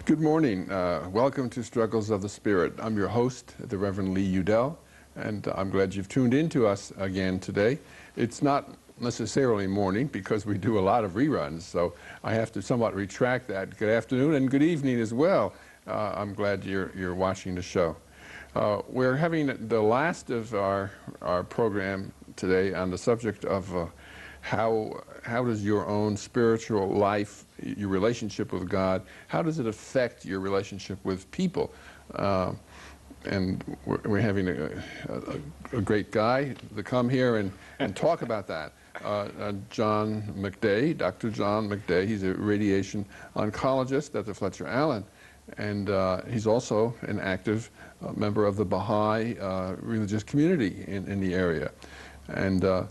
Good morning. Welcome to Struggles of the Spirit. I'm your host, the Reverend Leland Udell, and I'm glad you've tuned in to us again today. It's not necessarily morning because we do a lot of reruns, so I have to somewhat retract that. Good afternoon and good evening as well. I'm glad you're watching the show. We're having the last of our program today on the subject of how does your own spiritual life, your relationship with God, how does it affect your relationship with people? And we're having a great guy to come here and talk about that. John McDay, Dr. John McDay. He's a radiation oncologist at the Fletcher Allen, and he's also an active member of the Baha'i religious community in the area. And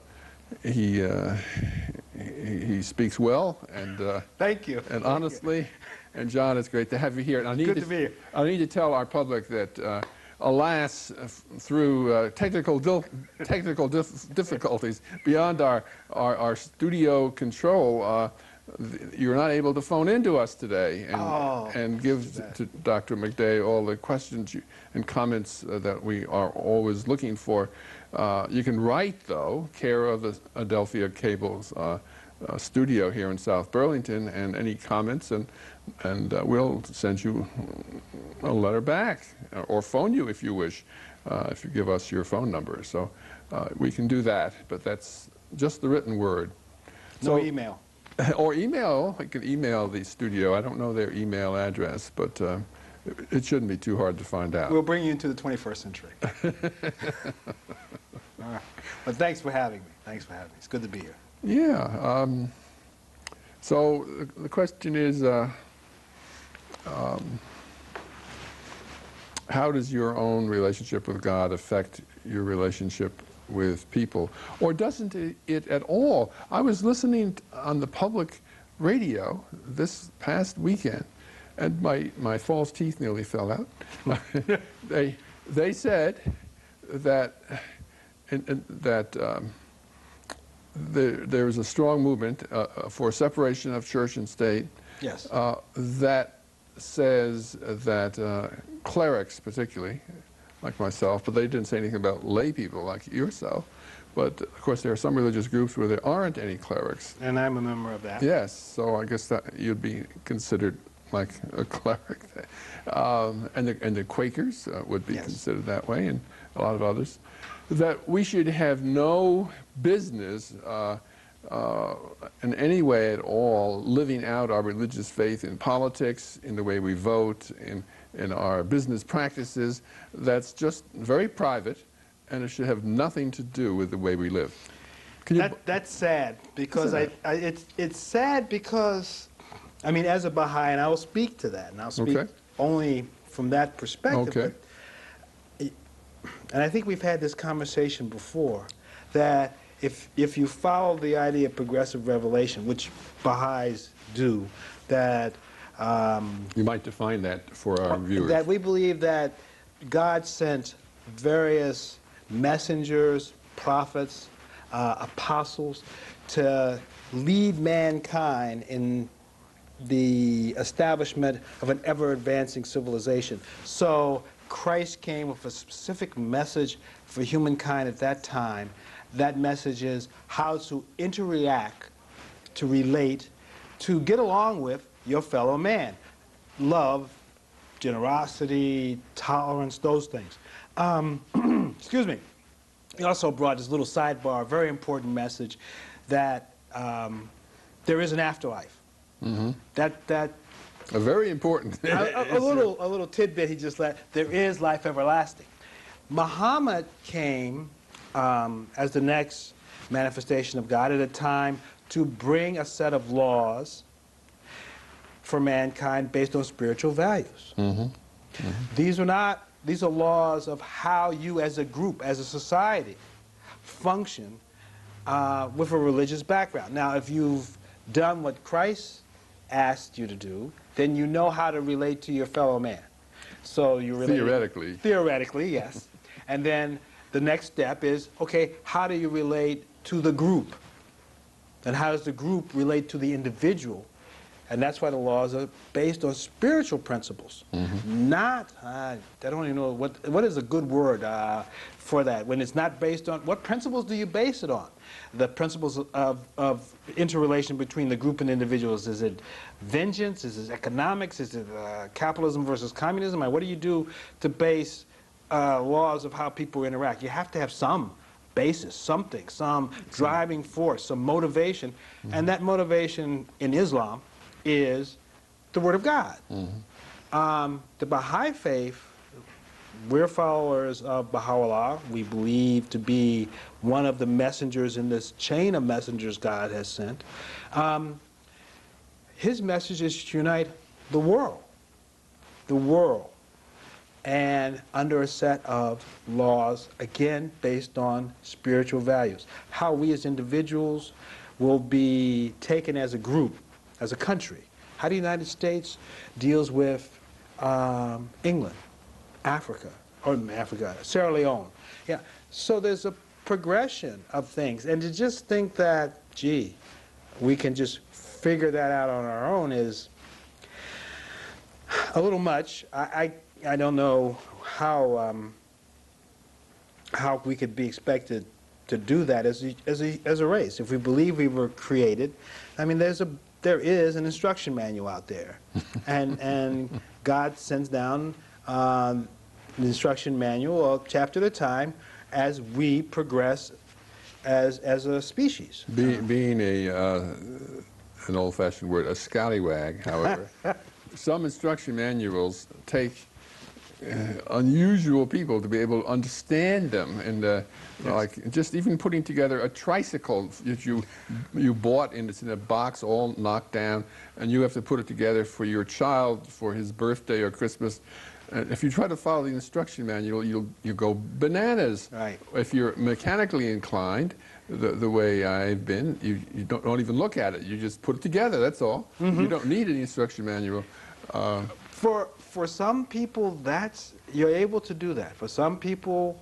he speaks well and thank you. And honestly, and John, it's great to have you here. And I need to be here. I need to tell our public that alas, through technical difficulties beyond our studio control, you're not able to phone into us today and give to Dr. McDay all the questions and comments that we are always looking for. You can write, though, care of the Adelphia Cable's studio here in South Burlington, and any comments, and we'll send you a letter back, or phone you if you wish, if you give us your phone number. So we can do that, but that's just the written word. No email. Or email. I can email the studio. I don't know their email address, but it shouldn't be too hard to find out. We'll bring you into the 21st century. All right. But thanks for having me. Thanks for having me. It's good to be here. Yeah. So the question is, how does your own relationship with God affect your relationship with people? Or doesn't it at all? I was listening on the public radio this past weekend, and my false teeth nearly fell out. They said that there is a strong movement for separation of church and state. Yes. That says that clerics, particularly, like myself, but they didn't say anything about lay people like yourself. But of course, there are some religious groups where there aren't any clerics. And I'm a member of that. Yes. So I guess that you'd be considered like a cleric. And the Quakers would be considered that way, and a lot of others. That we should have no business in any way at all living out our religious faith in politics, in the way we vote, in our business practices. That's just very private, and it should have nothing to do with the way we live. That's sad, because it's sad because, I mean, as a Baha'i, and I will speak to that, and I'll speak only from that perspective. Okay. And I think we've had this conversation before, that if you follow the idea of progressive revelation, which Baha'is do, that you might define that for our viewers. That we believe that God sent various messengers, prophets, apostles to lead mankind in the establishment of an ever-advancing civilization. So Christ came with a specific message for humankind at that time. That message is how to interact, to relate, to get along with your fellow man. Love, generosity, tolerance, those things. Excuse me. He also brought this little sidebar, a very important message, that there is an afterlife. Mm-hmm. That a very important. a little tidbit he just let. There is life everlasting. Muhammad came as the next manifestation of God at a time to bring a set of laws for mankind based on spiritual values. Mm-hmm. Mm-hmm. These are laws of how you as a group, as a society, function with a religious background. Now, if you've done what Christ asked you to do, then you know how to relate to your fellow man. So you relate theoretically. Theoretically, yes. And then the next step is, okay, how do you relate to the group? And how does the group relate to the individual And that's why the laws are based on spiritual principles, not, I don't even know, what is a good word for that, when it's not based on, what principles do you base it on? The principles of interrelation between the group and individuals. Is it vengeance? Is it economics? Is it capitalism versus communism? What do you do to base laws of how people interact? You have to have some basis, something, some driving force, some motivation. And that motivation in Islam is the Word of God. The Baha'i faith, we're followers of Baha'u'llah. We believe to be one of the messengers in this chain of messengers God has sent. His message is to unite the world, and under a set of laws, again, based on spiritual values. How we as individuals will be taken as a group, as a country. How the United States deals with England, Sierra Leone. Yeah. So there's a progression of things. And to just think that, gee, we can just figure that out on our own is a little much. I don't know how we could be expected to do that as a race. If we believe we were created, I mean, there is an instruction manual out there, and God sends down the instruction manual, a chapter at a time, as we progress as a species. Being an old-fashioned word, a scallywag, however, some instruction manuals take unusual people to be able to understand them, and Yes. like just even putting together a tricycle that you bought and it's in a box all knocked down, and you have to put it together for your child for his birthday or Christmas. If you try to follow the instruction manual, you go bananas. Right. If you're mechanically inclined, the way I've been, you don't even look at it. You just put it together. That's all. You don't need any instruction manual. For some people, you're able to do that. For some people,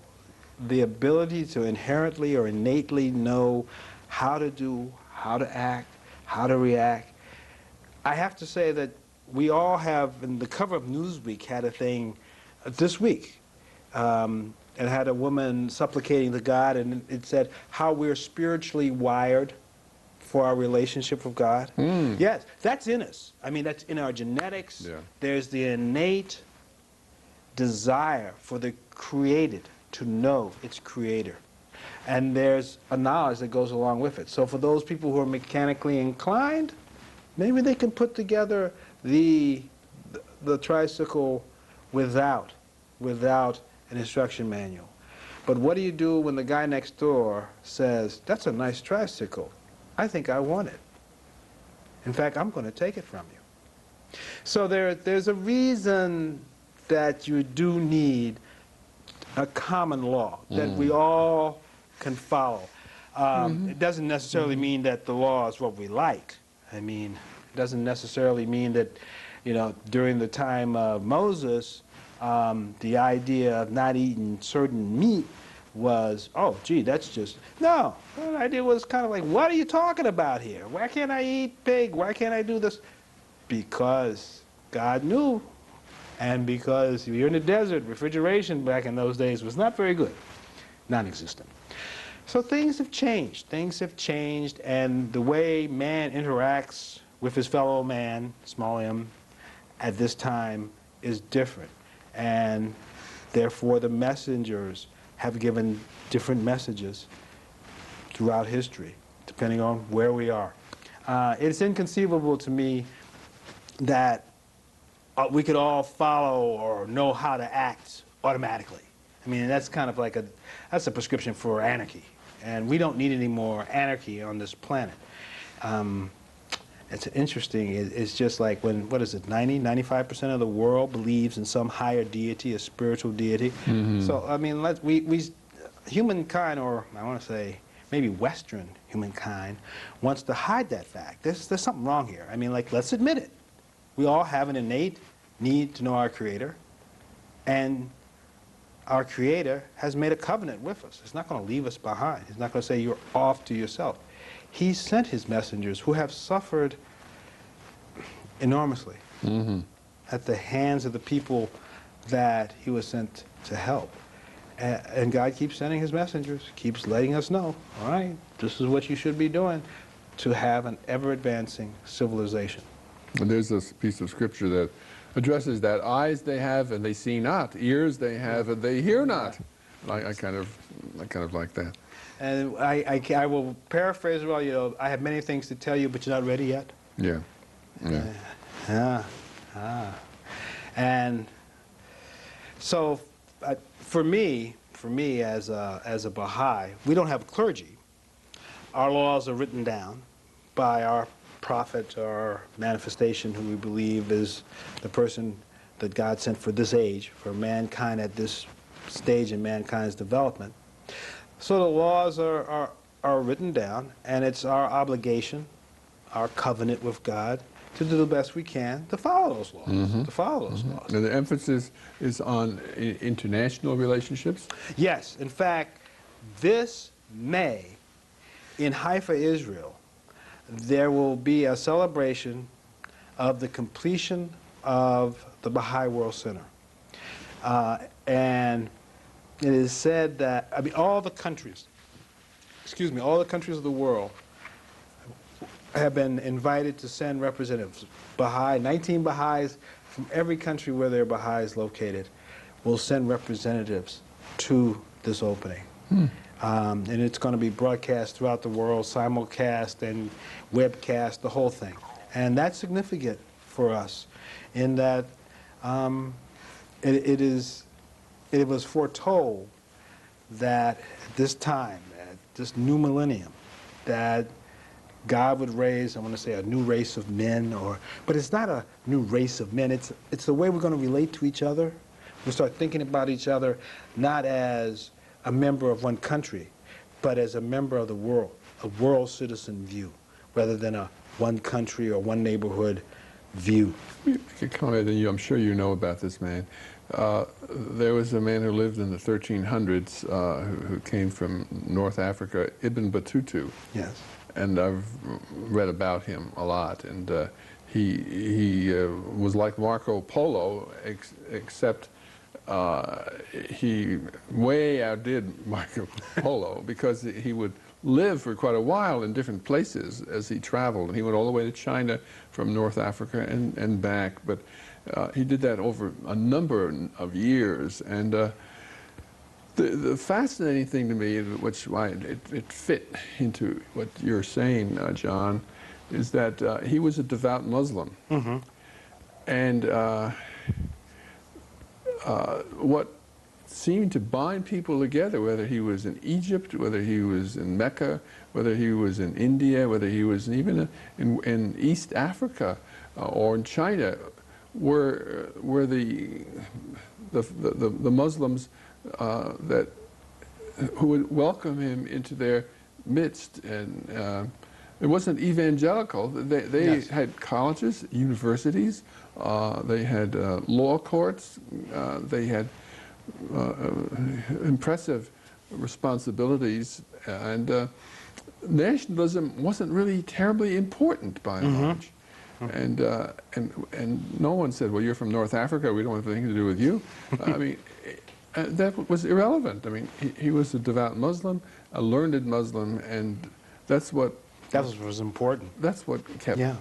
the ability to inherently or innately know how to do, how to act, how to react. I have to say that we all have, and the cover of Newsweek had a thing this week. It had a woman supplicating to God, and it said how we're spiritually wired for our relationship with God. Yes, that's in us. I mean, that's in our genetics. Yeah. There's the innate desire for the created to know its creator. And there's a knowledge that goes along with it. So for those people who are mechanically inclined, maybe they can put together the tricycle without an instruction manual. But what do you do when the guy next door says, "That's a nice tricycle. I think I want it. In fact, I'm going to take it from you." So there's a reason that you do need a common law that we all can follow. It doesn't necessarily mean that the law is what we like. I mean, it doesn't necessarily mean that, during the time of Moses, the idea of not eating certain meat was, oh, gee, that's just, no. The idea was kind of like, what are you talking about here? Why can't I eat pig? Why can't I do this? Because God knew, and because you're in the desert, refrigeration back in those days was not very good, non-existent. So things have changed, and the way man interacts with his fellow man, small m, at this time is different. And therefore the messengers have given different messages throughout history, depending on where we are. It's inconceivable to me that we could all follow or know how to act automatically. I mean, that's kind of like that's a prescription for anarchy. And we don't need any more anarchy on this planet. It's interesting, it's just like when, 95% of the world believes in some higher deity, a spiritual deity. So, I mean, humankind, or I want to say maybe Western humankind, wants to hide that fact. There's something wrong here. I mean, let's admit it. We all have an innate need to know our Creator, and our Creator has made a covenant with us. He's not going to leave us behind. He's not going to say you're off to yourself. He sent his messengers who have suffered enormously at the hands of the people that he was sent to help. And God keeps sending his messengers, keeps letting us know, all right, this is what you should be doing to have an ever-advancing civilization. And there's this piece of scripture that addresses that. Eyes they have and they see not, ears they have and they hear not. I kind of like that. And I will paraphrase, well, you know, I have many things to tell you, but you're not ready yet. Yeah. Yeah. And so for me as a Baha'i, we don't have clergy. Our laws are written down by our prophet or manifestation, who we believe is the person that God sent for this age, for mankind at this stage in mankind's development. So the laws are written down, and it's our obligation, our covenant with God, to do the best we can to follow those laws, to follow those laws. And the emphasis is on international relationships? Yes. In fact, this May, in Haifa, Israel, there will be a celebration of the completion of the Baha'i World Center. And it is said that, I mean, all the countries of the world have been invited to send representatives. 19 Baha'is from every country where there are Baha'is located will send representatives to this opening. And it's going to be broadcast throughout the world, simulcast and webcast, the whole thing. And that's significant for us in that it was foretold that at this time, at this new millennium, that God would raise, I want to say, a new race of men, but it's not a new race of men. It's the way we're going to relate to each other. We'll start thinking about each other not as a member of one country, but as a member of the world, a world citizen view, rather than a one country or one neighborhood view. You could comment, and I'm sure you know about this man. There was a man who lived in the 1300s who came from North Africa, Ibn Battuta. Yes. And I've read about him a lot. And he was like Marco Polo, except he way outdid Marco Polo because he would live for quite a while in different places as he traveled. And he went all the way to China from North Africa and back. But he did that over a number of years. And the fascinating thing to me, which it fit into what you're saying, John, is that he was a devout Muslim. And what seemed to bind people together, whether he was in Egypt, whether he was in Mecca, whether he was in India, whether he was even in East Africa or in China, were the Muslims who would welcome him into their midst. And it wasn't evangelical. They Yes. had colleges, universities, they had law courts, they had impressive responsibilities, and nationalism wasn't really terribly important by and large. And no one said, well, you're from North Africa, we don't have anything to do with you. I mean, that was irrelevant. I mean, he was a devout Muslim, a learned Muslim, and that's what was important. That's what kept Yeah.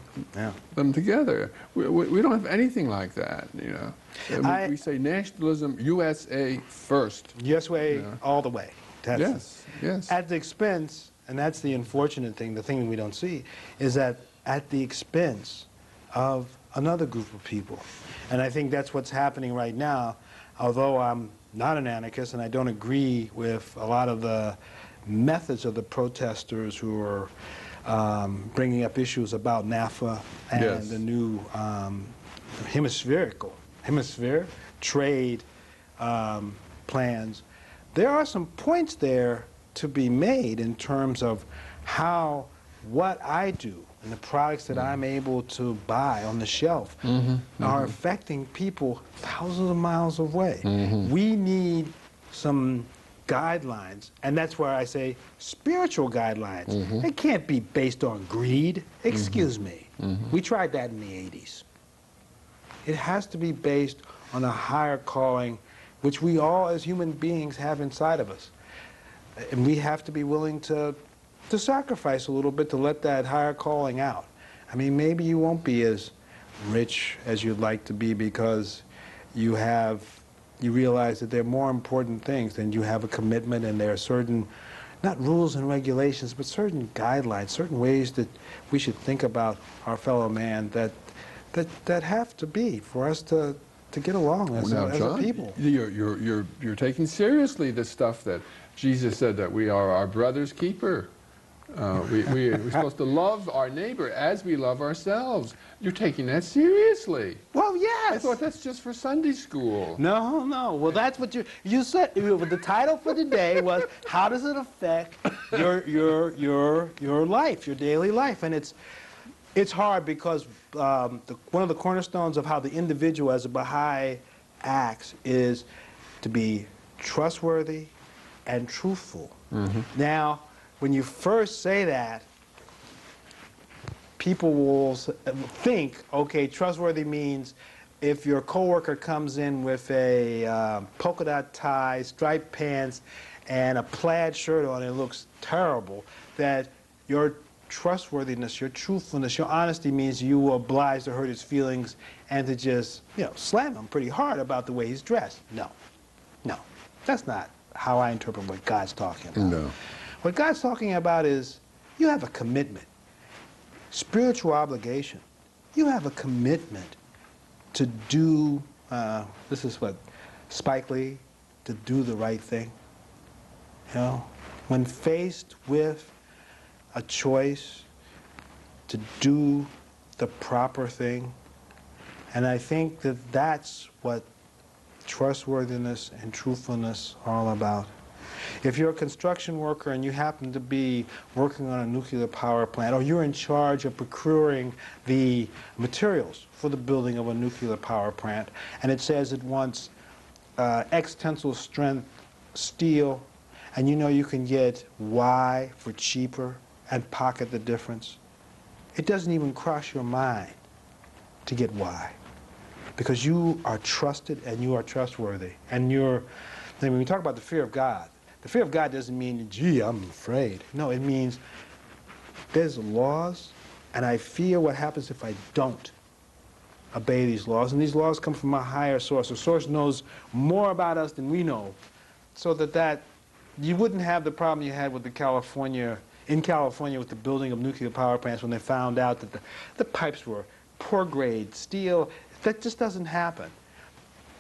them together. We don't have anything like that, you know. We say nationalism, USA first. US way, all the way. Yes. At the expense, and that's the unfortunate thing, the thing we don't see, is that at the expense of another group of people. And I think that's what's happening right now, although I'm not an anarchist and I don't agree with a lot of the methods of the protesters who are bringing up issues about NAFTA and the new hemisphere trade plans. There are some points there to be made in terms of how what I do and the products that I'm able to buy on the shelf are affecting people thousands of miles away. We need some guidelines, and that's where I say spiritual guidelines. It can't be based on greed. Excuse me. We tried that in the 80s. It has to be based on a higher calling, which we all as human beings have inside of us. And we have to be willing to sacrifice a little bit to let that higher calling out. I mean, maybe you won't be as rich as you'd like to be because you realize that there are more important things, and you have a commitment, and there are certain, not rules and regulations, but certain guidelines, certain ways that we should think about our fellow man that have to be for us to get along as a people. You're taking seriously the stuff that Jesus said, that we are our brother's keeper. We're supposed to love our neighbor as we love ourselves. You're taking that seriously. Well, yes. I thought that's just for Sunday school. No, no. Well, that's what you said. The title for today was "How does it affect your life, your daily life?" And it's hard because one of the cornerstones of how the individual as a Baha'i acts is to be trustworthy and truthful. Mm-hmm. Now, when you first say that, people will think, okay, trustworthy means if your coworker comes in with a polka dot tie, striped pants, and a plaid shirt on, and it looks terrible, that your trustworthiness, your truthfulness, your honesty means you will oblige to hurt his feelings and to just, slam him pretty hard about the way he's dressed. No, no, that's not how I interpret what God's talking about. No. What God's talking about is you have a commitment, spiritual obligation. You have a commitment to do, this is what Spike Lee, to do the right thing. When faced with a choice to do the proper thing, and I think that that's what trustworthiness and truthfulness are all about. If you're a construction worker and you happen to be working on a nuclear power plant, or you're in charge of procuring the materials for the building of a nuclear power plant, and it says it wants X tensile strength steel, and you can get Y for cheaper and pocket the difference, it doesn't even cross your mind to get Y, because you are trusted and you are trustworthy. And when we talk about the fear of God, the fear of God doesn't mean, gee, I'm afraid. No, it means there's laws, and I fear what happens if I don't obey these laws. And these laws come from a higher source. A source knows more about us than we know, so that you wouldn't have the problem you had with in California with the building of nuclear power plants when they found out that the pipes were poor grade steel. That just doesn't happen.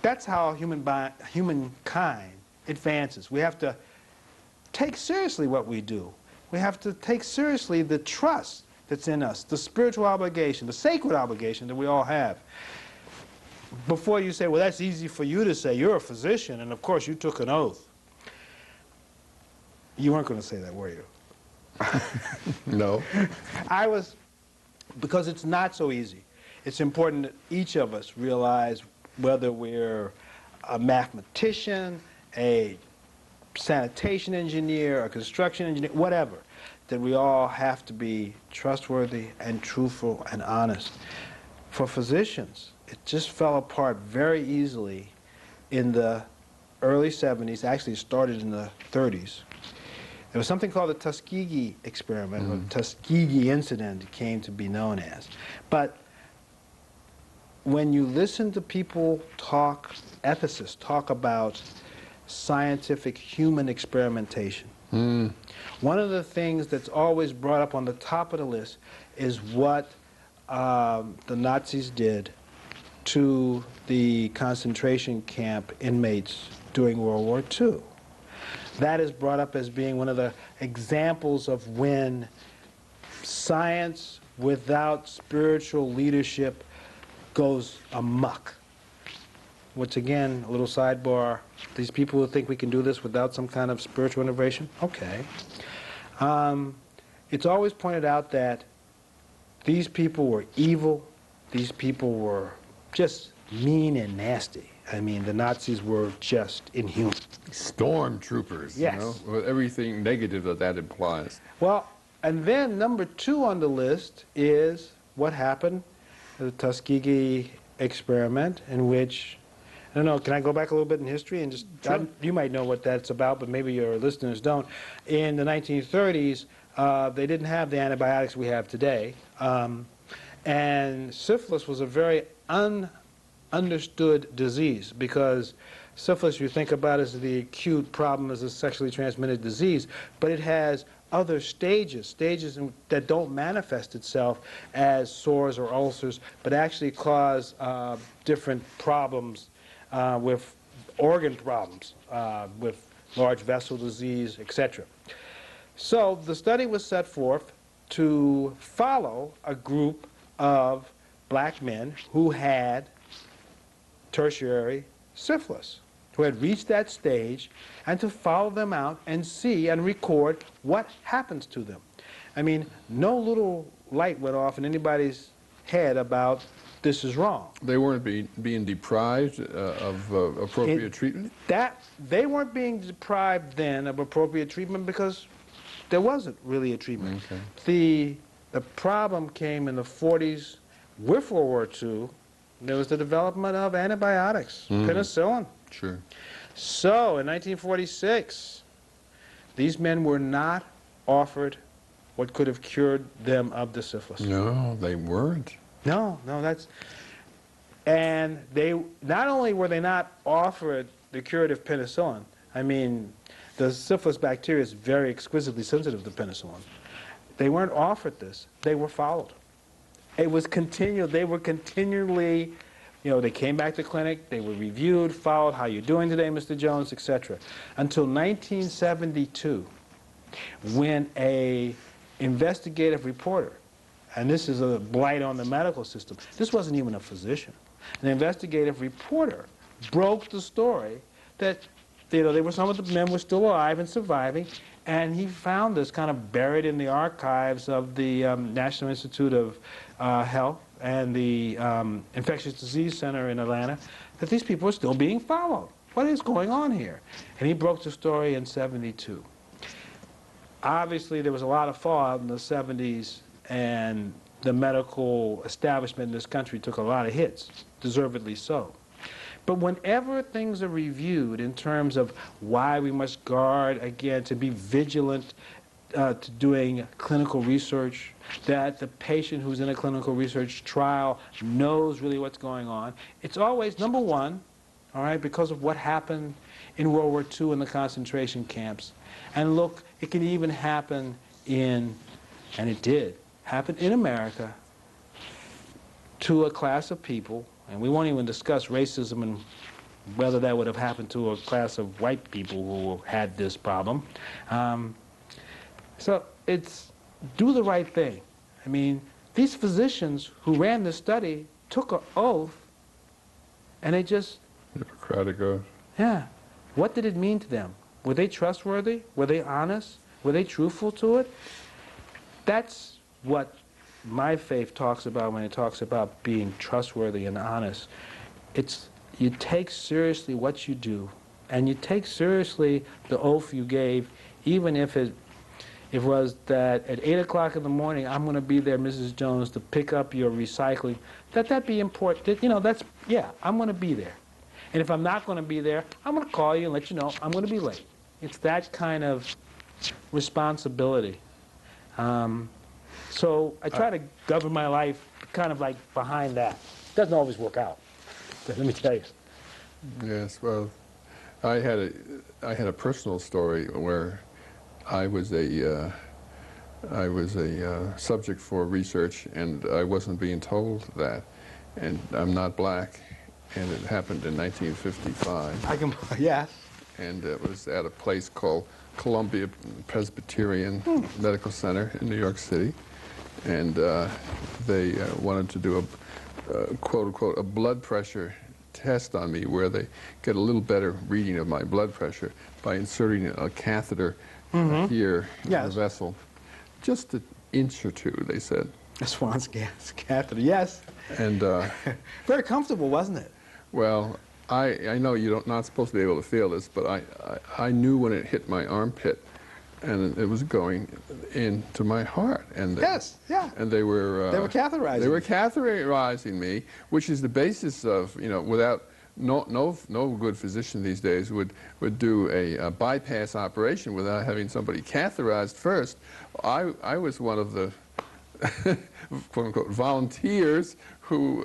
That's how humankind advances. We have to take seriously what we do. We have to take seriously the trust that's in us, the spiritual obligation, the sacred obligation that we all have. Before you say, well, that's easy for you to say, you're a physician, and of course you took an oath. You weren't going to say that, were you? No. Because it's not so easy. It's important that each of us realize, whether we're a mathematician, a sanitation engineer, a construction engineer, whatever, that we all have to be trustworthy and truthful and honest. For physicians, it just fell apart very easily in the early 70s. Actually, it started in the 30s. There was something called the Tuskegee experiment, or Tuskegee incident, it came to be known as. But when you listen to people talk, ethicists talk about scientific human experimentation, one of the things that's always brought up on the top of the list is what the Nazis did to the concentration camp inmates during World War II. That is brought up as being one of the examples of when science without spiritual leadership goes amok. Which, again, a little sidebar, these people who think we can do this without some kind of spiritual innovation, okay. It's always pointed out that these people were evil, these people were just mean and nasty. I mean, the Nazis were just inhuman. Stormtroopers, yes. With everything negative that implies. Well, and then number 2 on the list is what happened at the Tuskegee experiment in which, I don't know, can I go back a little bit in history and just, Sure. you might know what that's about, but maybe your listeners don't. In the 1930s, they didn't have the antibiotics we have today, and syphilis was a very understood disease because syphilis, you think about as the acute problem as a sexually transmitted disease, but it has other stages that don't manifest itself as sores or ulcers, but actually cause different problems with organ problems, with large vessel disease, etc. So the study was set forth to follow a group of black men who had tertiary syphilis, who had reached that stage, and to follow them out and see and record what happens to them. I mean, no little light went off in anybody's head about this is wrong. They weren't being deprived of appropriate treatment? They weren't being deprived then of appropriate treatment because there wasn't really a treatment. Okay. The problem came in the 40s with World War II. There was the development of antibiotics, penicillin. Sure. So in 1946, these men were not offered what could have cured them of the syphilis. No, they weren't. No, that's... And they, not only were they not offered the curative penicillin, I mean, the syphilis bacteria is very exquisitely sensitive to penicillin. They weren't offered this. They were followed. It was continual. They were continually, you know, they came back to clinic, they were reviewed, followed, how you doing today, Mr. Jones, etc. Until 1972, when a investigative reporter, and this is a blight on the medical system, this wasn't even a physician, an investigative reporter broke the story that, you know, some of the men were still alive and surviving, and he found this kind of buried in the archives of the National Institute of Health and the Infectious Disease Center in Atlanta, that these people are still being followed. What is going on here? And he broke the story in '72. Obviously, there was a lot of fallout in the '70s, and the medical establishment in this country took a lot of hits, deservedly so. But whenever things are reviewed in terms of why we must guard, again, to be vigilant to doing clinical research, that the patient who's in a clinical research trial knows really what's going on, it's always, number one, all right, because of what happened in World War II in the concentration camps. And look, it can even happen in, and it did, happen in America to a class of people, and we won't even discuss racism and whether that would have happened to a class of white people who had this problem. So it's do the right thing. I mean, these physicians who ran this study took an oath, and they just... Hippocratic oath. Yeah. What did it mean to them? Were they trustworthy? Were they honest? Were they truthful to it? That's what my faith talks about when it talks about being trustworthy and honest. It's you take seriously what you do, and you take seriously the oath you gave, even if it was that at 8 o'clock in the morning, I'm going to be there, Mrs. Jones, to pick up your recycling. That be important. You know, that's, yeah, I'm going to be there. And if I'm not going to be there, I'm going to call you and let you know I'm going to be late. It's that kind of responsibility. So I try to govern my life kind of like behind that. Doesn't always work out, let me tell you. Yes, well, I had a personal story where I was a subject for research, and I wasn't being told that, and I'm not black, and it happened in 1955. Yes. And it was at a place called Columbia Presbyterian Medical Center in New York City, and they wanted to do a quote-unquote a blood pressure test on me, where they get a little better reading of my blood pressure by inserting a catheter here in the vessel, just an inch or two, they said. A Swan's gas catheter, yes. And very comfortable, wasn't it? well, I know you're not supposed to be able to feel this, but I knew when it hit my armpit and it was going into my heart. And Yes, yeah. And they were catheterizing. They were catheterizing me, which is the basis of, you know, without no good physician these days would do a bypass operation without having somebody catheterized first. I was one of the quote unquote volunteers who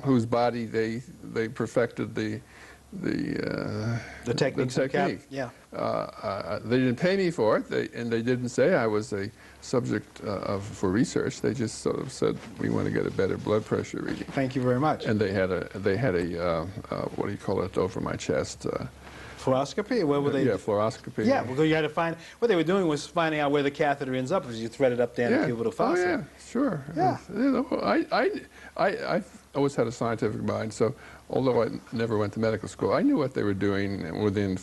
whose body they perfected the technique. Yeah. They didn't pay me for it, and they didn't say I was a subject for research. They just sort of said, we want to get a better blood pressure reading. Thank you very much. And they had a what do you call it, over my chest? Fluoroscopy? What were they? Yeah, fluoroscopy. Yeah, because you had to find, what they were doing was finding out where the catheter ends up as you thread it up there and people to faucet. Oh yeah, sure. Yeah. You know, I always had a scientific mind, so although I never went to medical school, I knew what they were doing within,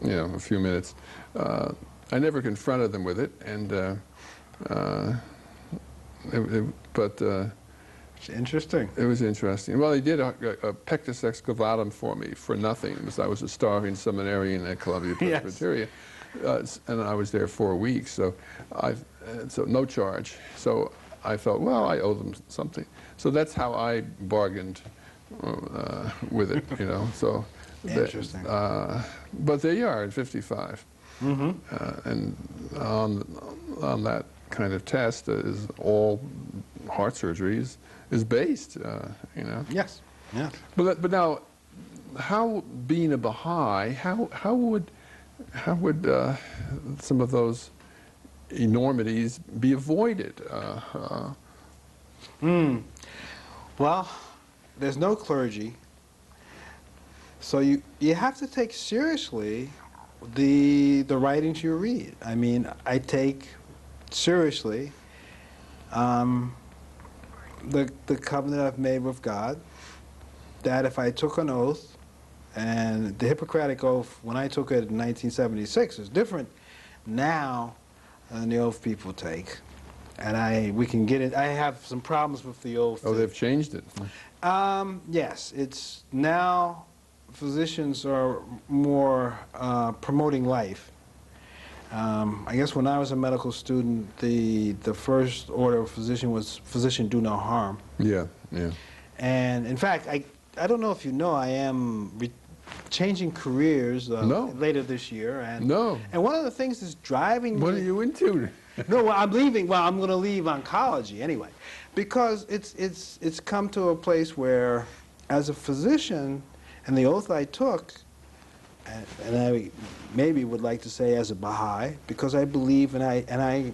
you know, a few minutes. I never confronted them with it, and It's interesting. It was interesting. Well, they did a pectus excavatum for me for nothing, because I was a starving seminarian at Columbia Presbyterian, and I was there 4 weeks, so so no charge. So I felt, well, I owe them something. So that's how I bargained with it, you know. So interesting. But there you are at 55, and on that kind of test is all heart surgery is based, you know. Yes. Yeah. But now, how, being a Baha'i, how would some of those enormities be avoided? Well, there's no clergy, so you have to take seriously the writings you read. I mean, I take seriously the covenant I've made with God, that if I took an oath, and the Hippocratic Oath, when I took it in 1976, is different now than the oath people take. And we can get it. I have some problems with the oath. Oh, they've changed it. Yes, it's now physicians are more promoting life. I guess when I was a medical student, the first order of physician was physician do no harm. Yeah, yeah. And in fact, I don't know if you know, I am changing careers later this year. And one of the things that's driving me. What are you into? No, well, I'm leaving. Well, I'm going to leave oncology anyway, because it's come to a place where, as a physician, and the oath I took, and I maybe would like to say as a Baha'i, because I believe and I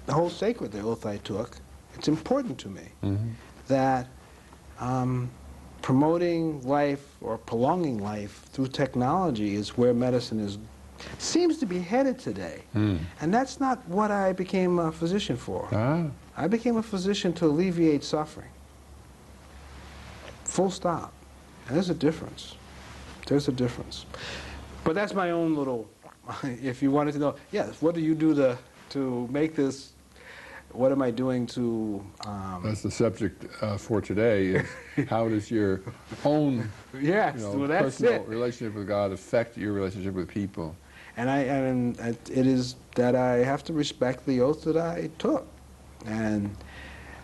hold sacred the oath I took. It's important to me that promoting life or prolonging life through technology is where medicine seems to be headed today. And that's not what I became a physician for. I became a physician to alleviate suffering. Full stop. And there's a difference. There's a difference. But that's my own little, if you wanted to know, yes, what do you do to make this, what am I doing to... That's the subject for today, is how does your own personal relationship with God affect your relationship with people? And it is that I have to respect the oath that I took. And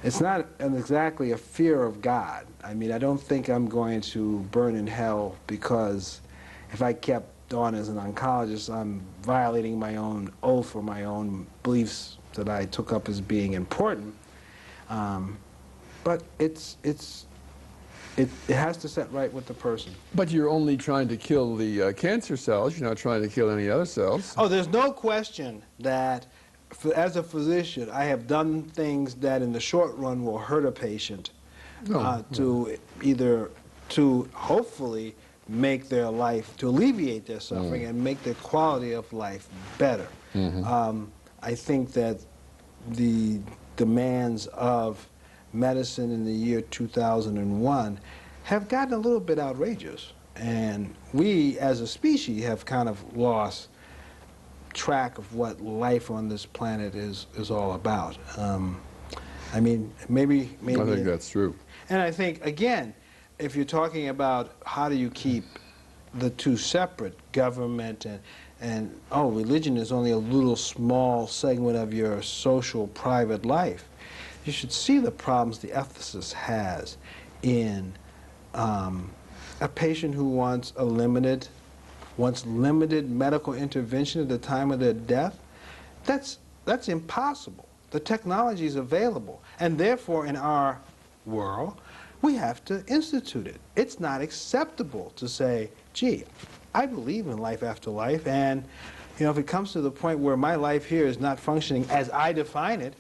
it's not exactly a fear of God. I mean, I don't think I'm going to burn in hell because if I kept on as an oncologist, I'm violating my own oath or my own beliefs that I took up as being important. But it has to set right with the person. But you're only trying to kill the cancer cells. You're not trying to kill any other cells. Oh, there's no question that as a physician, I have done things that in the short run will hurt a patient to hopefully make their life, to alleviate their suffering and make their quality of life better. I think that the demands of medicine in the year 2001 have gotten a little bit outrageous. And we, as a species, have kind of lost track of what life on this planet is all about. I mean, maybe... I think that's true. And I think, again, if you're talking about how do you keep the two separate, government and oh, religion is only a little small segment of your social private life. You should see the problems the ethicist has in a patient who wants limited medical intervention at the time of their death. That's impossible. The technology is available, and therefore in our world we have to institute it. It's not acceptable to say, gee, I believe in life after life, and you know, if it comes to the point where my life here is not functioning as I define it,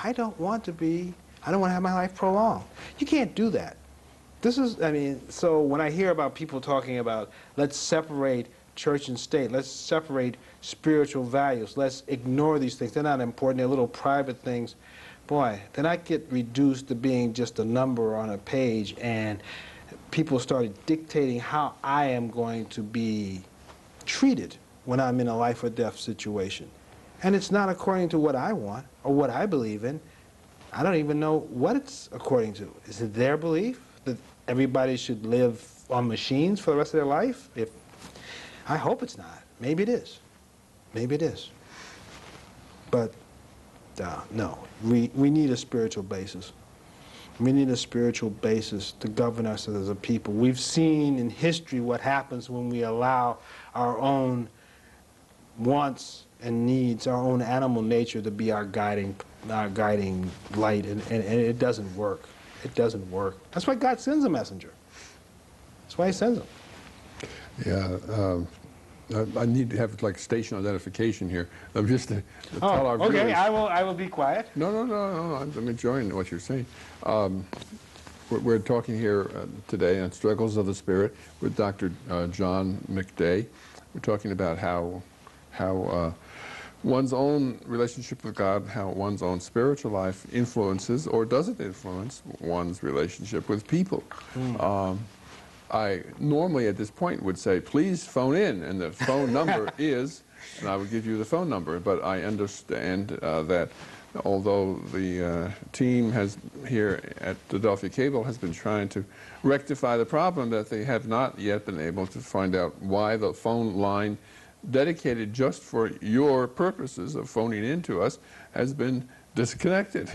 I don't want to have my life prolonged. You can't do that. This is, I mean, so when I hear about people talking about, let's separate church and state, let's separate spiritual values, let's ignore these things, they're not important, they're little private things, boy, then I get reduced to being just a number on a page, and people started dictating how I am going to be treated when I'm in a life or death situation. And it's not according to what I want or what I believe in. I don't even know what it's according to. Is it their belief that everybody should live on machines for the rest of their life? I hope it's not. Maybe it is. Maybe it is. But no, we need a spiritual basis. We need a spiritual basis to govern us as a people. We've seen in history what happens when we allow our own wants and needs, our own animal nature to be our guiding light, and it doesn't work. It doesn't work. That's why God sends a messenger. That's why he sends them. Yeah, I need to have like station identification here. Just to tell our viewers. Okay, I will be quiet. No, I'm enjoying what you're saying. We're talking here today on Struggles of the Spirit with Dr. John McDay. We're talking about how one's own relationship with God, how one's own spiritual life influences or doesn't influence one's relationship with people. I normally at this point would say, please phone in, and the phone number is, and I would give you the phone number, but I understand that although the team here at Adelphia Cable has been trying to rectify the problem, that they have not yet been able to find out why the phone line dedicated just for your purposes of phoning in to us has been disconnected.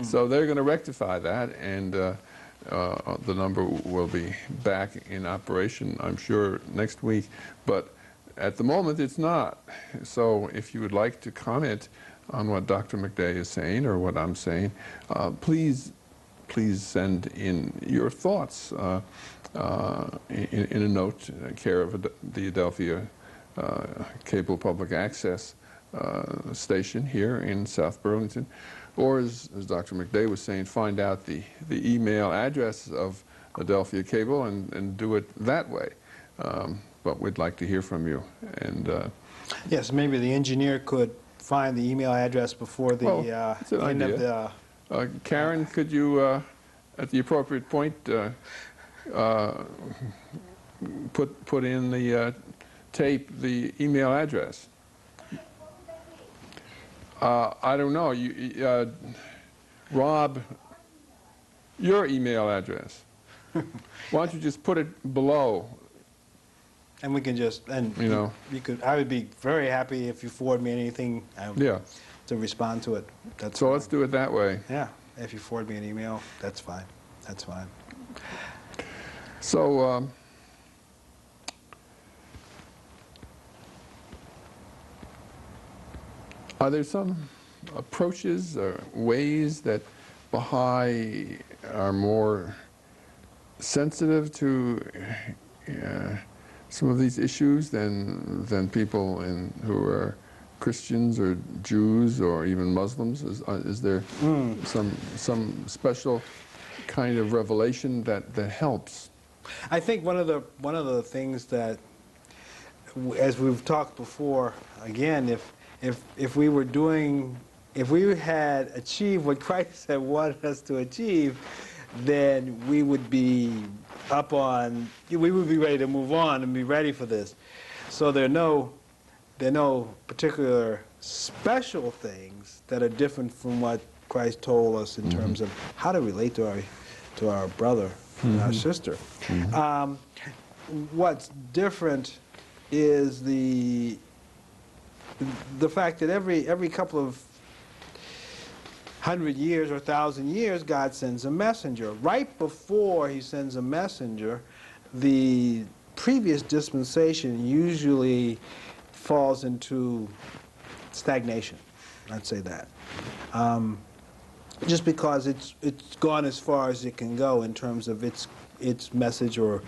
So they're going to rectify that, and the number will be back in operation, I'm sure, next week. But at the moment, it's not. So if you would like to comment on what Dr. McDay is saying or what I'm saying, please send in your thoughts in a note, care of the Adelphia Cable Public Access station here in South Burlington. Or as Dr. McDay was saying, find out the email address of Adelphia Cable and do it that way. But we'd like to hear from you. And yes, maybe the engineer could find the email address before the end of the... Karen, could you, at the appropriate point, put in the tape the email address? I don't know. Rob, your email address. Why don't you just put it below? And we can just, and you know, I would be very happy if you forward me anything to respond to it. That's so fine. Let's do it that way. Yeah, if you forward me an email, that's fine. That's fine. So, are there some approaches or ways that Baha'i are more sensitive to some of these issues than people who are Christians or Jews or even Muslims? Is there some special kind of revelation that helps? I think one of the things that, as we've talked before, again, if we had achieved what Christ had wanted us to achieve, then we would be we would be ready to move on and be ready for this. So there are no particular special things that are different from what Christ told us in terms of how to relate to our brother and our sister. What's different is the the fact that every couple of 100 years or 1,000 years, God sends a messenger. Right before he sends a messenger, the previous dispensation usually falls into stagnation. I'd say that. Just because it's gone as far as it can go in terms of its message or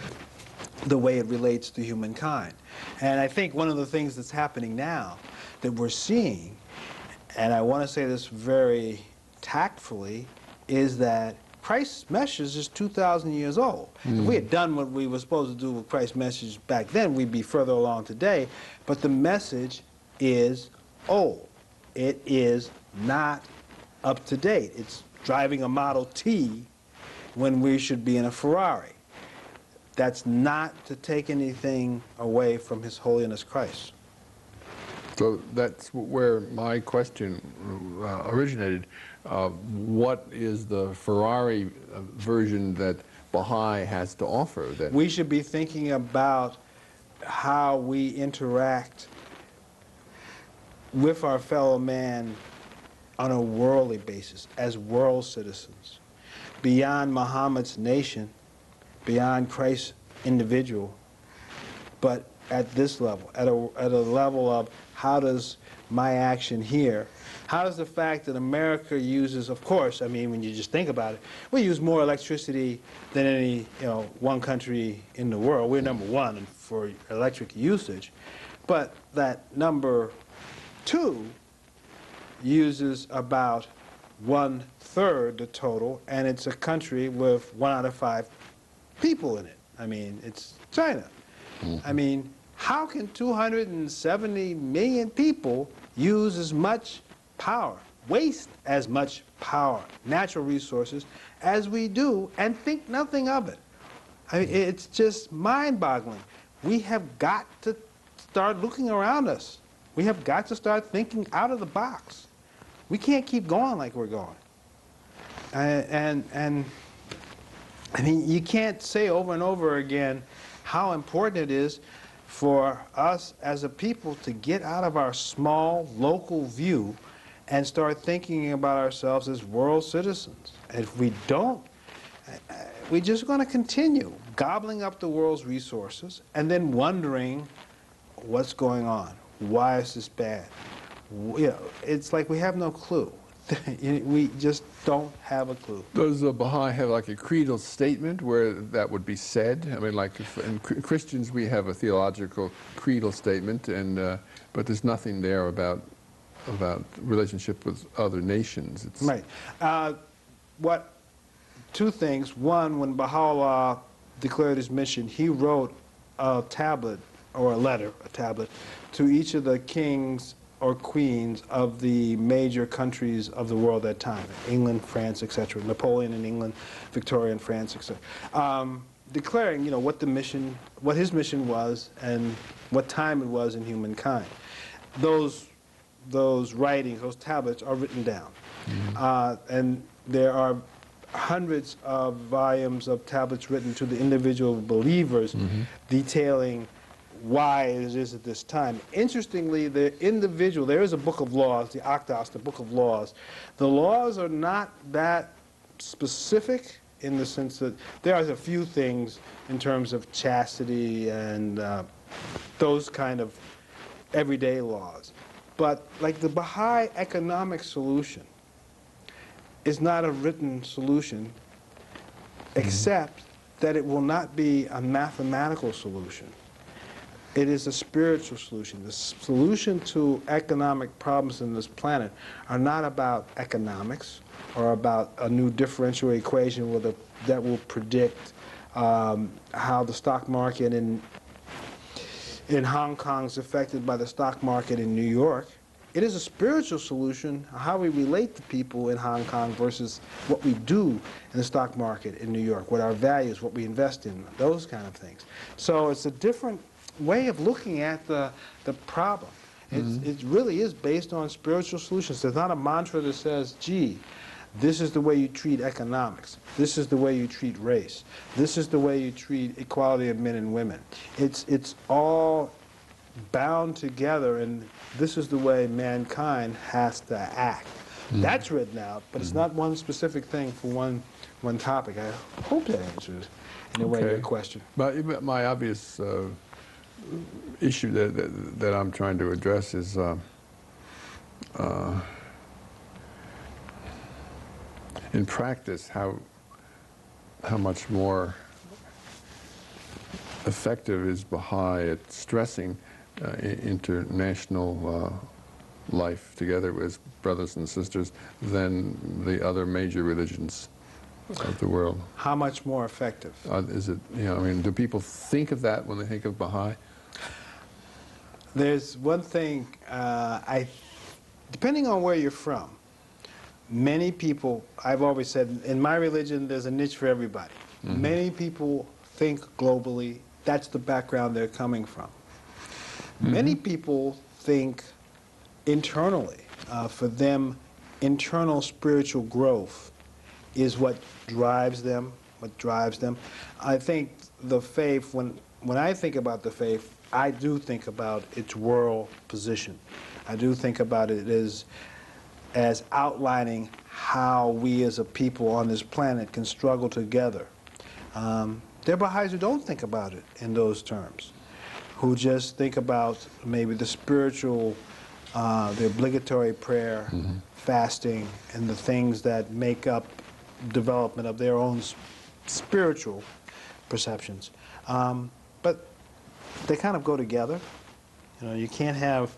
the way it relates to humankind. And I think one of the things that's happening now that we're seeing, and I want to say this very tactfully, is that Christ's message is 2,000 years old. If we had done what we were supposed to do with Christ's message back then, we'd be further along today. But the message is old. It is not up to date. It's driving a Model T when we should be in a Ferrari. That's not to take anything away from His Holiness Christ. So that's where my question originated. What is the Ferrari version that Baha'i has to offer? That we should be thinking about how we interact with our fellow man on a worldly basis, as world citizens, beyond Muhammad's nation, beyond Christ's individual, but at this level, at a level of how does my action here, how does the fact that America uses, of course, I mean, when you just think about it, we use more electricity than any, one country in the world. We're number one for electric usage, but that number two uses about 1/3 the total, and it's a country with 1 out of 5 people in it. I mean, it's China. I mean, how can 270 million people use as much power, waste as much power, natural resources, as we do, and think nothing of it? I mean, it's just mind-boggling. We have got to start looking around us. We have got to start thinking out of the box. We can't keep going like we're going. And I mean, you can't say over and over again how important it is for us as a people to get out of our small local view and start thinking about ourselves as world citizens. And if we don't, we're just going to continue gobbling up the world's resources and then wondering what's going on. Why is this bad? It's like we have no clue. We just don't have a clue. Does the Baha'i have like a creedal statement where that would be said? I mean, like in Christians we have a theological creedal statement, and but there's nothing there about relationship with other nations. It's right. Two things. One, when Baha'u'llah declared his mission, he wrote a tablet, or a tablet, to each of the kings or queens of the major countries of the world at that time, England, France, etc., Napoleon in England, Victoria in France, etc., declaring, what his mission was and what time it was in humankind. Those writings, those tablets are written down. And there are hundreds of volumes of tablets written to the individual believers detailing why it is at this time. Interestingly, there is a book of laws, the Akdas, the book of laws. The laws are not that specific in the sense that there are a few things in terms of chastity and those kind of everyday laws. But like the Baha'i economic solution is not a written solution, except that it will not be a mathematical solution. It is a spiritual solution. The solution to economic problems in this planet are not about economics or about a new differential equation that will predict how the stock market in Hong Kong is affected by the stock market in New York. It is a spiritual solution, how we relate to people in Hong Kong versus what we do in the stock market in New York, what our values, what we invest in, those kind of things. So it's a different way of looking at the problem. It really is based on spiritual solutions. There's not a mantra that says, gee, this is the way you treat economics. This is the way you treat race. This is the way you treat equality of men and women. It's all bound together, and this is the way mankind has to act. That's written out, but it's not one specific thing for one topic. I hope that answers in a way your question. But my obvious issue that I'm trying to address is in practice how much more effective is Baha'i at stressing international life together as brothers and sisters than the other major religions of the world. How much more effective? Is it, I mean, do people think of that when they think of Baha'i? There's one thing, depending on where you're from, many people, I've always said, in my religion, there's a niche for everybody. Many people think globally. That's the background they're coming from. Many people think internally. For them, internal spiritual growth is what drives them, I think the faith, when I think about the faith, I do think about its world position. I do think about it as outlining how we as a people on this planet can struggle together. There are Baha'is who don't think about it in those terms, who just think about maybe the spiritual, the obligatory prayer, fasting, and the things that make up development of their own spiritual perceptions. But they kind of go together. You can't have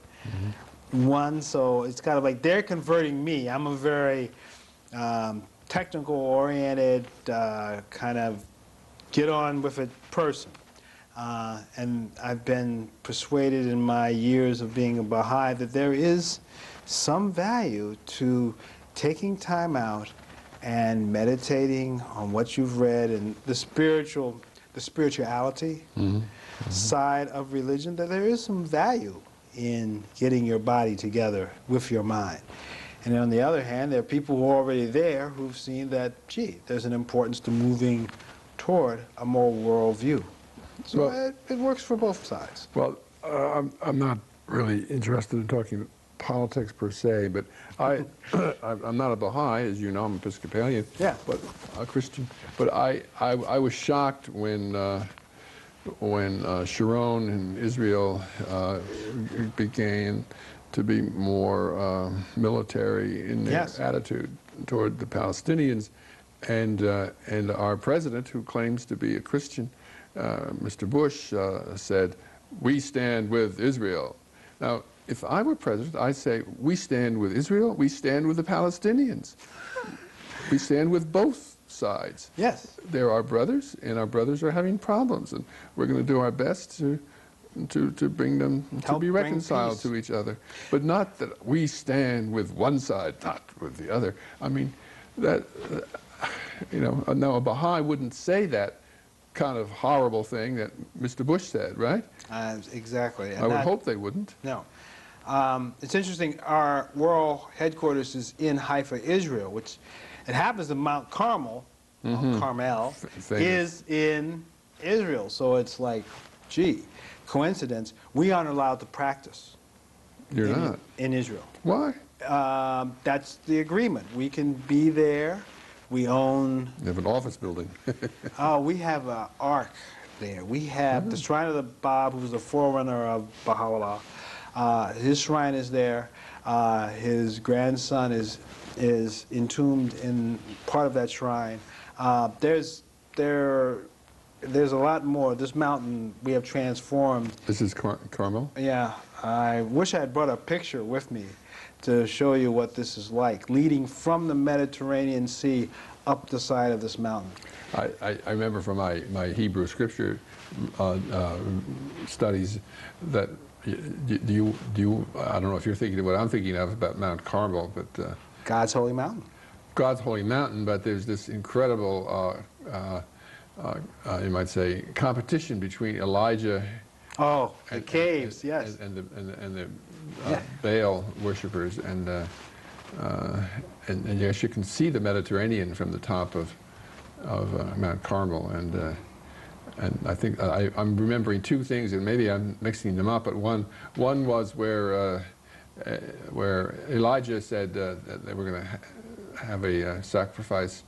one, so it's kind of like they're converting me. I'm a very technical-oriented, kind of get-on-with-it person. And I've been persuaded in my years of being a Baha'i that there is some value to taking time out and meditating on what you've read and the spirituality side of religion, that there is some value in getting your body together with your mind. And on the other hand, there are people who are already there who've seen that, gee, there's an importance to moving toward a more world view. So well, it works for both sides. Well, I'm not really interested in talking politics per se, but I'm not a Baha'i, as you know. I'm Episcopalian, but a Christian. But I was shocked when Sharon in Israel began to be more military in their attitude toward the Palestinians, and our president, who claims to be a Christian, Mr. Bush, said, "We stand with Israel." Now, if I were president, I'd say, we stand with Israel, we stand with the Palestinians. We stand with both sides. Yes. They're our brothers, and our brothers are having problems, and we're going to do our best to bring them to be reconciled to each other. But not that we stand with one side, not with the other. I mean, that, now a Baha'i wouldn't say that kind of horrible thing that Mr. Bush said, right? Exactly. And I would hope they wouldn't. No. It's interesting, our world headquarters is in Haifa, Israel, which it happens that Mount Carmel, Mount Carmel, is in Israel. So it's like, gee, coincidence. We aren't allowed to practice. You're not? In Israel. Why? That's the agreement. We can be there. We own... You have an office building. We have an ark there. We have the Shrine of the Bab, who's the forerunner of Baha'u'llah. His shrine is there. His grandson is entombed in part of that shrine. There's a lot more. This mountain we have transformed. This is Carmel? Yeah. I wish I had brought a picture with me to show you what this is like, leading from the Mediterranean Sea up the side of this mountain. I remember from my Hebrew scripture studies that do you I don't know if you're thinking of what I'm thinking of about Mount Carmel, but God's holy mountain. God's holy mountain, but there's this incredible you might say competition between Elijah. Oh, the caves, yes. And the Baal worshippers, and yes, you can see the Mediterranean from the top of Mount Carmel, And I think I'm remembering two things, and maybe I'm mixing them up, but one was where Elijah said that they were going to have a sacrifice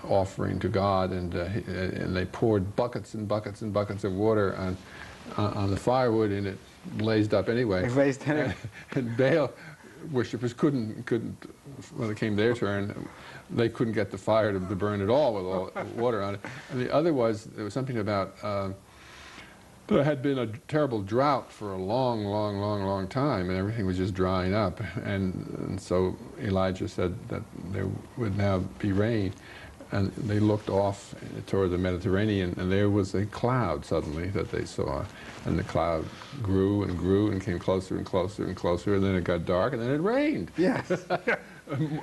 offering to God, and they poured buckets and buckets and buckets of water on the firewood, and it blazed up anyway. It blazed anyway. And Baal worshippers couldn't, when it came their turn, they couldn't get the fire to burn at all with all the water on it. And the other was, there was something about, there had been a terrible drought for a long time, and everything was just drying up. And so Elijah said that there would now be rain. And they looked off toward the Mediterranean, and there was a cloud suddenly that they saw. And the cloud grew and grew and came closer and closer and closer, and then it got dark, and then it rained. Yes.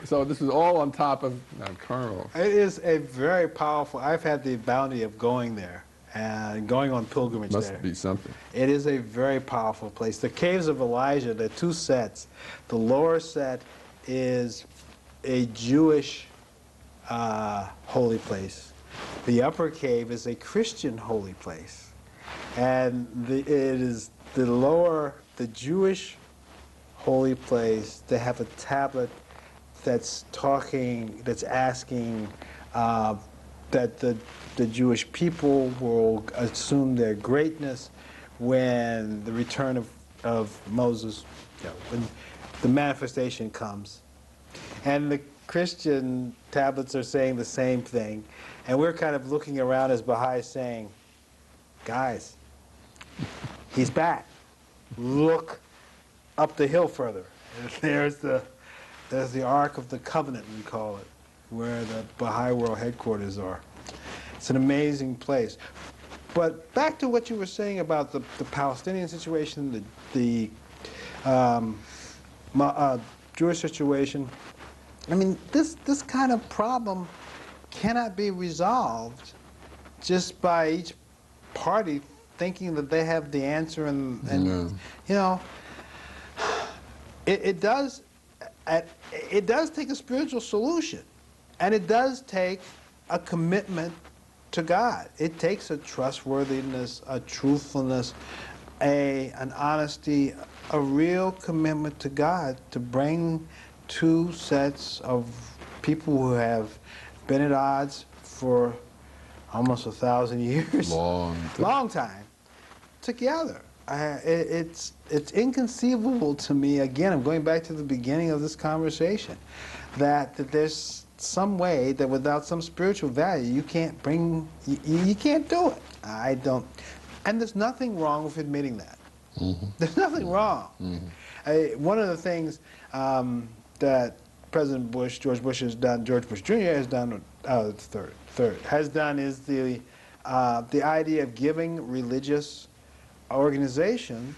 So this is all on top of Mount Carmel. It is a very powerful, I've had the bounty of going there and going on pilgrimage there. Must be something. It is a very powerful place. The caves of Elijah, there are two sets. The lower set is a Jewish holy place. The upper cave is a Christian holy place. And it is the Jewish holy place. They have a tablet that's asking that the Jewish people will assume their greatness when the return of Moses, when the manifestation comes. And the Christian tablets are saying the same thing. And we're kind of looking around as Baha'i saying, guys, he's back. Look up the hill further. There's the Ark of the Covenant, we call it, where the Baha'i World headquarters are. It's an amazing place. But back to what you were saying about the Palestinian situation, the Jewish situation. I mean, this kind of problem cannot be resolved just by each party thinking that they have the answer, and No. you know, it does take a spiritual solution, and it does take a commitment to God. It takes a trustworthiness, a truthfulness, an honesty, a real commitment to God to bring two sets of people who have been at odds for almost 1,000 years, long time, together. It's inconceivable to me. Again, I'm going back to the beginning of this conversation, that there's some way that without some spiritual value you can't bring, you can't do it. I don't, and there's nothing wrong with admitting that. Mm-hmm. There's nothing wrong. Mm-hmm. One of the things that President Bush, George Bush has done, George Bush Jr. has done, has done is the idea of giving religious organization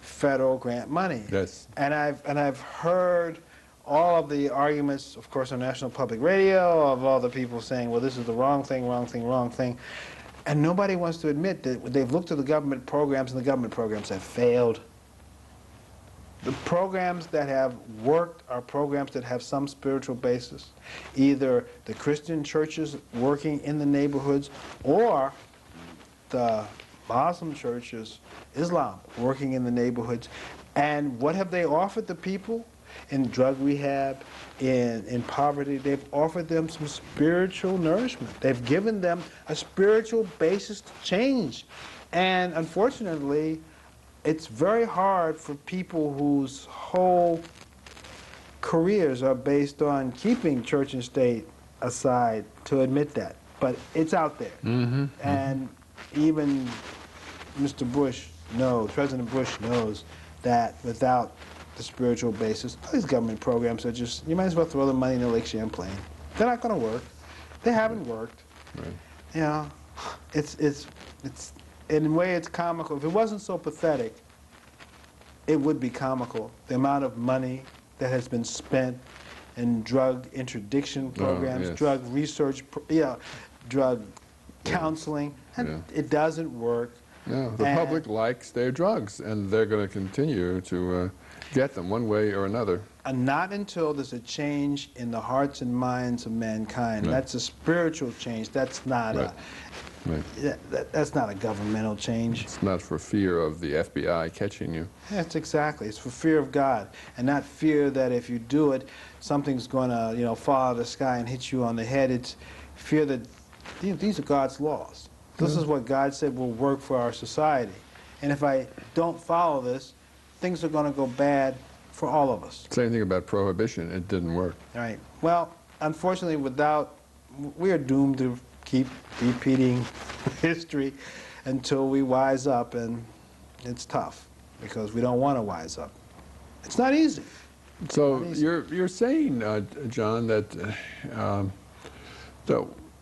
federal grant money. Yes. And I've heard all of the arguments, of course, on National Public Radio, of all the people saying, well, this is the wrong thing, wrong thing, wrong thing. And nobody wants to admit that they've looked at the government programs, and the government programs have failed. The programs that have worked are programs that have some spiritual basis. Either the Christian churches working in the neighborhoods, or the Muslim churches, Islam, working in the neighborhoods. And what have they offered the people? In drug rehab, in poverty, they've offered them some spiritual nourishment. They've given them a spiritual basis to change. And unfortunately, it's very hard for people whose whole careers are based on keeping church and state aside to admit that. But it's out there. Mm-hmm. And even Mr. Bush knows, President Bush knows, that without the spiritual basis, all these government programs are just, you might as well throw the money in the Lake Champlain. They're not going to work. They haven't worked. Right. You know, it's in a way it's comical. If it wasn't so pathetic, it would be comical. The amount of money that has been spent in drug interdiction programs, yes. drug research, drug counseling, and it doesn't work. No, the public likes their drugs, and they're going to continue to get them one way or another. And not until there's a change in the hearts and minds of mankind. Right. That's a spiritual change. That's not Right. Right. that's not a governmental change. It's not for fear of the FBI catching you. That's exactly. It's for fear of God, and not fear that if you do it, something's going to, you know, fall out of the sky and hit you on the head. It's fear that these are God's laws. This is what God said will work for our society. And if I don't follow this, things are going to go bad for all of us. Same thing about prohibition. It didn't work. Right. Well, unfortunately, we are doomed to keep repeating history until we wise up, and it's tough because we don't want to wise up. It's not easy. So you're saying, John, that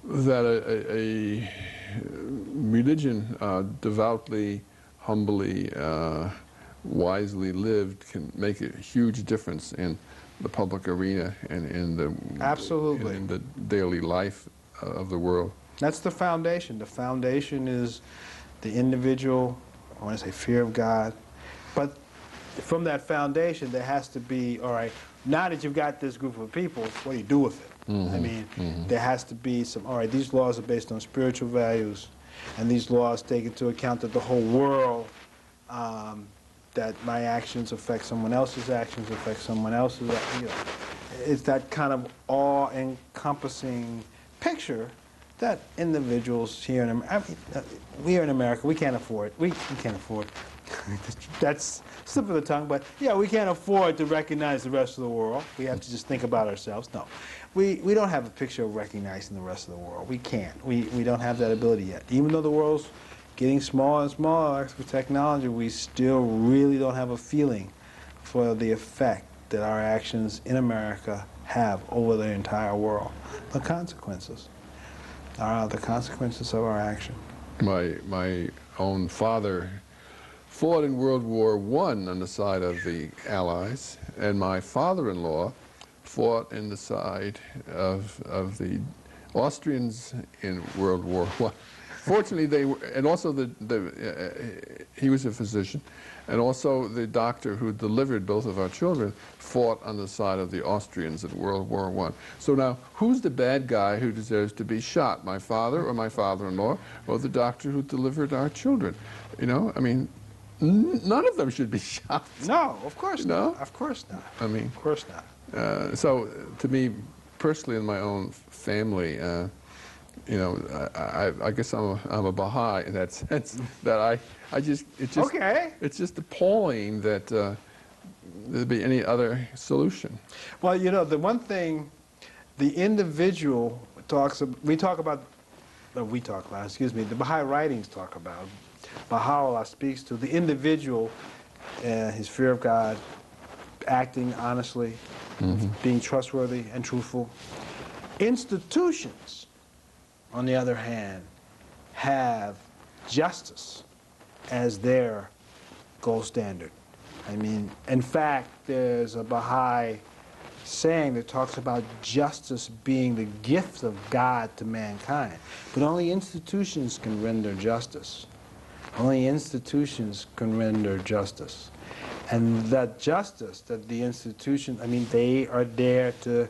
that a religion devoutly, humbly, wisely lived can make a huge difference in the public arena and in the Absolutely. in the daily life of the world. That's the foundation. The foundation is the individual, I want to say fear of God. But from that foundation, there has to be, all right, now that you've got this group of people, what do you do with it? I mean, there has to be some, all right, these laws are based on spiritual values, and these laws take into account that the whole world, that my actions affect someone else's actions, affect someone else's, you know, it's that kind of all-encompassing picture that individuals here in America, we are in America, we can't afford, we can't afford, that's slip of the tongue, but yeah, we can't afford to recognize the rest of the world. We have to just think about ourselves. No, we don't have a picture of recognizing the rest of the world. We can't. We don't have that ability yet. Even though the world's getting smaller and smaller with technology, we still really don't have a feeling for the effect that our actions in America have over the entire world. The consequences are the consequences of our action. My own father fought in World War I on the side of the Allies, and my father-in-law fought in the side of the Austrians in World War I. Fortunately, they were, and also he was a physician, and also the doctor who delivered both of our children fought on the side of the Austrians in World War I. So now, who's the bad guy who deserves to be shot? My father or my father-in-law or the doctor who delivered our children? You know, I mean, none of them should be shot. No, of course No? not. Of course not. I mean, Of course not. so to me, personally, in my own family, you know, I guess I'm a Baha'i in that sense. That it's just appalling that there'd be any other solution. Well, you know, the one thing the individual talks about, the Baha'i writings talk about, Baha'u'llah speaks to the individual, his fear of God, acting honestly, being trustworthy and truthful. Institutions, on the other hand, have justice as their gold standard. I mean, in fact, there's a Baha'i saying that talks about justice being the gift of God to mankind. But only institutions can render justice. Only institutions can render justice. And that justice, that the institution, I mean, they are there to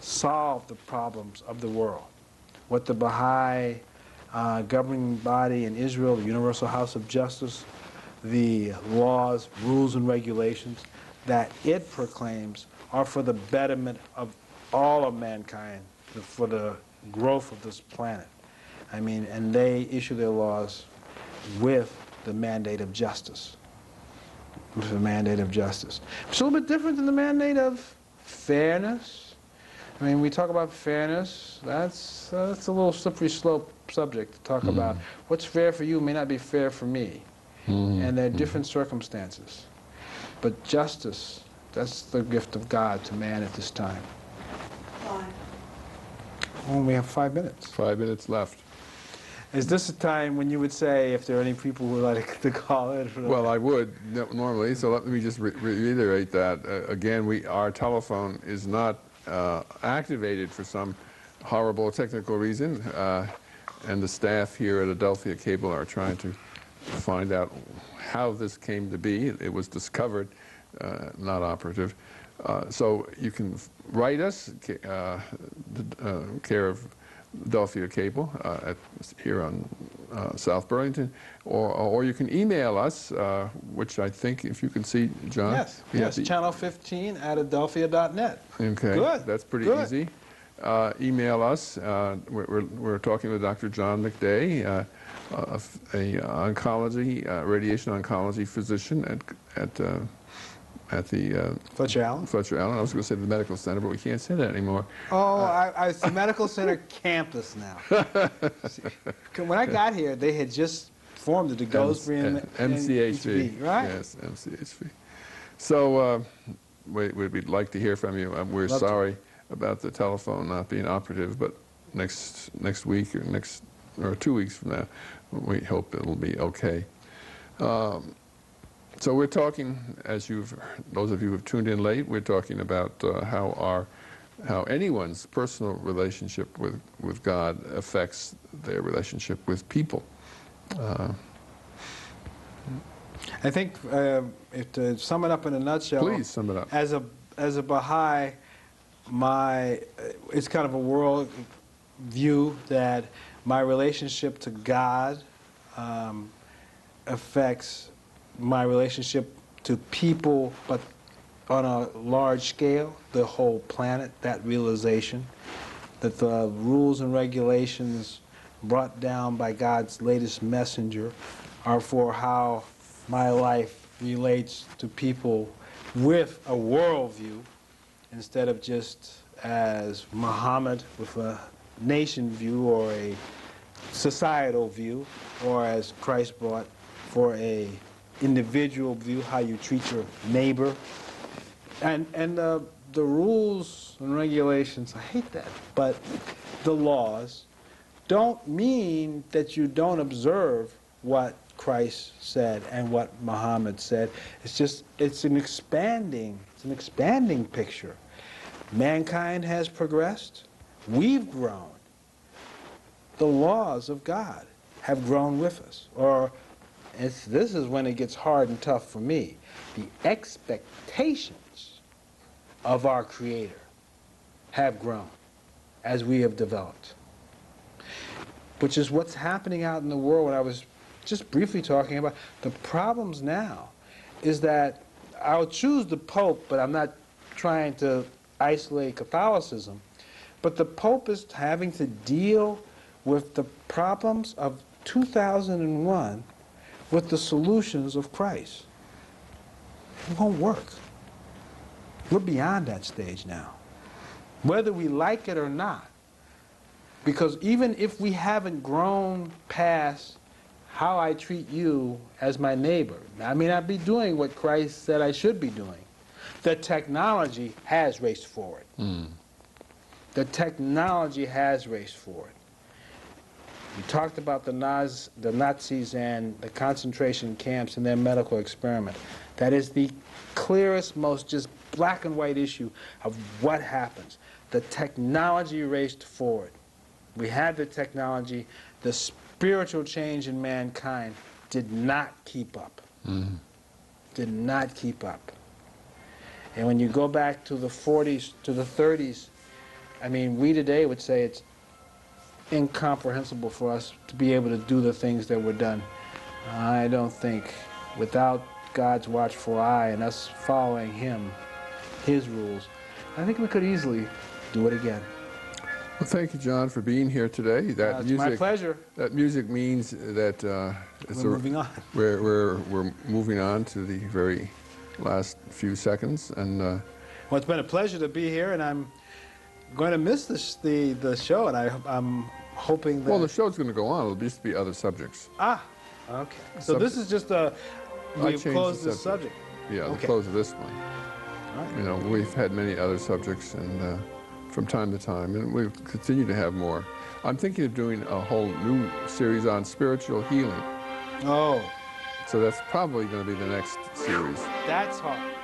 solve the problems of the world. What the Baha'i governing body in Israel, the Universal House of Justice, the laws, rules, and regulations that it proclaims are for the betterment of all of mankind, for the growth of this planet. I mean, and they issue their laws with the mandate of justice. With the mandate of justice. It's a little bit different than the mandate of fairness. I mean, we talk about fairness. That's a little slippery slope subject to talk about. What's fair for you may not be fair for me. And there are different circumstances. But justice, that's the gift of God to man at this time. Why? Well, we have 5 minutes. 5 minutes left. Is this a time when you would say, if there are any people who would like to call in? Well, I would normally, so let me just reiterate that. Again, our telephone is not activated for some horrible technical reason, and the staff here at Adelphia Cable are trying to find out how this came to be. It was discovered, not operative. So you can write us, care of Adelphia Cable here on South Burlington, or you can email us, which I think, if you can see, John. Yes, yes, channel 15 at adelphia.net. Okay, good. That's pretty easy. Email us. We're talking with Dr. John McDay, a oncology, radiation oncology physician at the Fletcher Allen. Fletcher Allen. I was going to say the medical center, but we can't say that anymore. Oh, it's the medical center campus now. When I got here, they had just formed the Goldsberry and MCHV, right? Yes, MCHV. So we'd like to hear from you. We're sorry about the telephone not being operative, but next week or 2 weeks from now, we hope it'll be okay. So we're talking, as those of you who have tuned in late, we're talking about how anyone's personal relationship with God affects their relationship with people. I think, if to sum it up in a nutshell, please sum it up. As a Baha'i, it's kind of a world view that my relationship to God affects my relationship to people, but on a large scale, the whole planet, that realization that the rules and regulations brought down by God's latest messenger are for how my life relates to people with a worldview, instead of just as Muhammad with a nation view or a societal view, or as Christ brought for a individual view, how you treat your neighbor. And the rules and regulations, I hate that, but the laws don't mean that you don't observe what Christ said and what Muhammad said. It's an expanding picture. Mankind has progressed. We've grown. The laws of God have grown with us. Or this is when it gets hard and tough for me. The expectations of our Creator have grown as we have developed, which is what's happening out in the world. What I was just briefly talking about, the problems now is that I'll choose the Pope, but I'm not trying to isolate Catholicism, but the Pope is having to deal with the problems of 2001 with the solutions of Christ. It won't work. We're beyond that stage now, whether we like it or not. Because even if we haven't grown past how I treat you as my neighbor, I may not be doing what Christ said I should be doing. The technology has raced forward. The technology has raced forward. We talked about the Nazis and the concentration camps and their medical experiment. That is the clearest, most just black and white issue of what happens. The technology raced forward. We had the technology. The spiritual change in mankind did not keep up. Did not keep up. And when you go back to the 40s, to the 30s, I mean, we today would say it's incomprehensible for us to be able to do the things that were done. I don't think, without God's watchful eye and us following Him, His rules, I think we could easily do it again. Well, thank you, John, for being here today. It's my pleasure. That music means that we're moving on. We're moving on to the very last few seconds, and well, it's been a pleasure to be here, and I'm going to miss the show, and I'm hoping that... Well, the show's going to go on. It'll just be other subjects. Ah, okay. So this is just we've closed this subject. Yeah, okay. The close of this one. All right. You know, we've had many other subjects, and from time to time, and we'll continue to have more. I'm thinking of doing a whole new series on spiritual healing. Oh. So that's probably going to be the next series. That's hard.